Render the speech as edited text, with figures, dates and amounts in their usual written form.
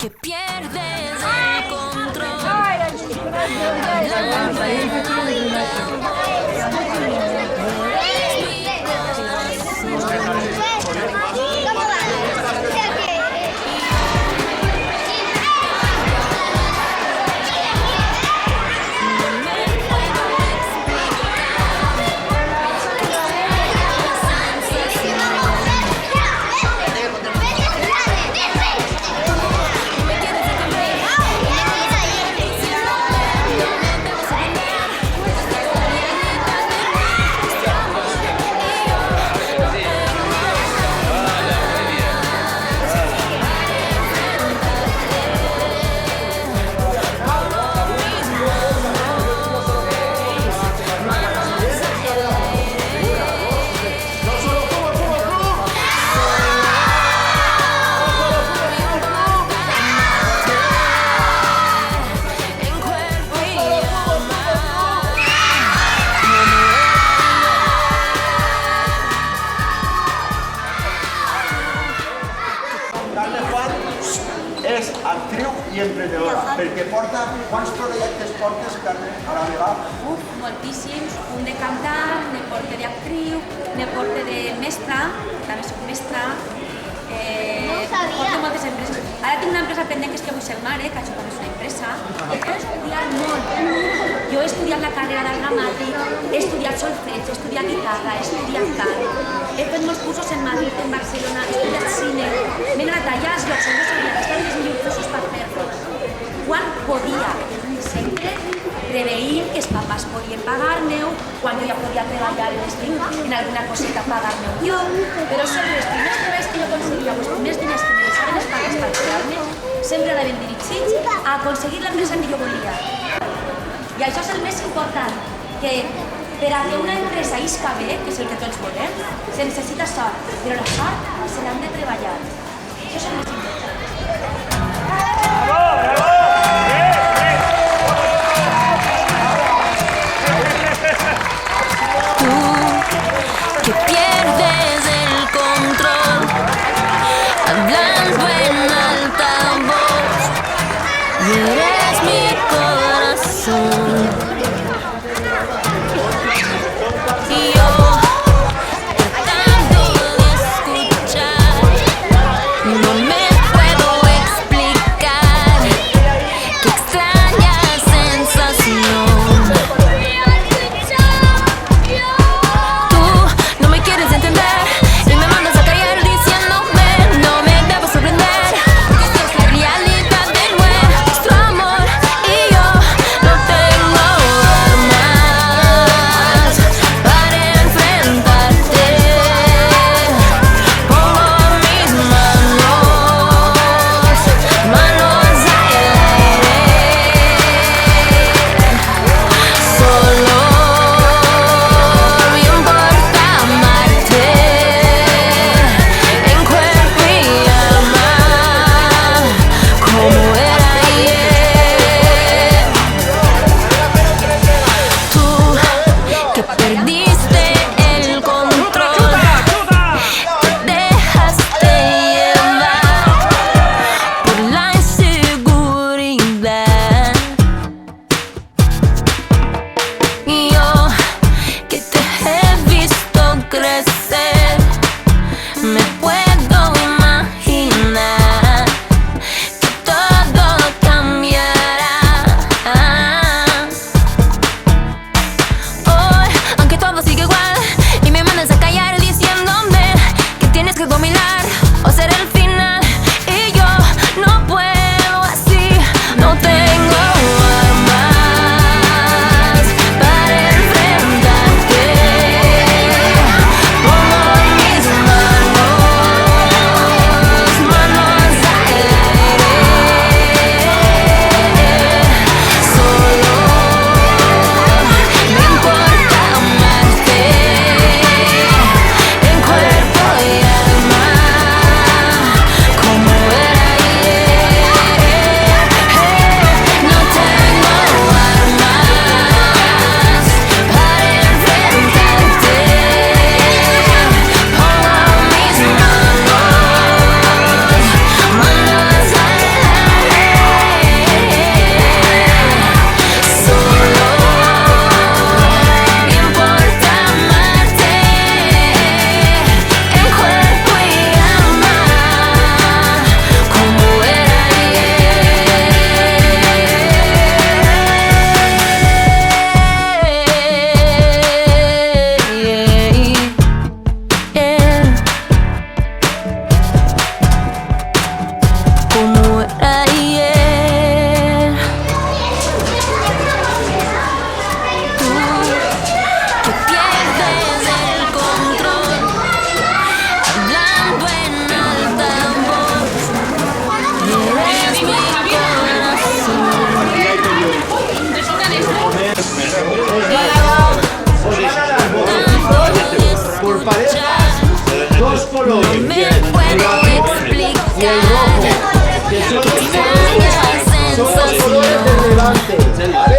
que pierdes el control. Carme Juan és actriu i emprenedora, perquè porta... Quants projectes portes, Carme, a la vegada? Moltíssims, un de cantant, ne porte d'actriu, ne porte de mestra, també soc mestra, porto moltes empreses. Ara tinc una empresa pendent que és que vull ser mare, que això també és una empresa. He estudiat molt. Jo he estudiat la carrera d'art dramàtic, he estudiat solfeig, he estudiat guitarra, he estudiat cant, he fet molts cursos en Madrid, en Barcelona, he estudiat cine, m'he anat allà als llocs on no sabia que estaven els millors cursos per fer-los. Quan podia, sempre preveïm que els papàs podien pagar-me-ho, quan jo ja podia treballar en l'estiu en alguna coseta pagar-me-ho jo, però sempre els primers treballs que jo aconseguia, els primers diners que me deixaven els pares per pagar-me, sempre anaven dirigits a aconseguir l'empresa que jo volia. I això és el més important, que per a que una empresa isca bé, que és el que tots volem, se necessita sort, però la sort se l'han de treballar. Això és el més important. Que pierdes el control, hablando en alta voz, y eres mi corazón. Y yo, tratando de escuchar, no me puedo explicar No me puedo explicar. Que son Extraña los colores sensación. del Levante.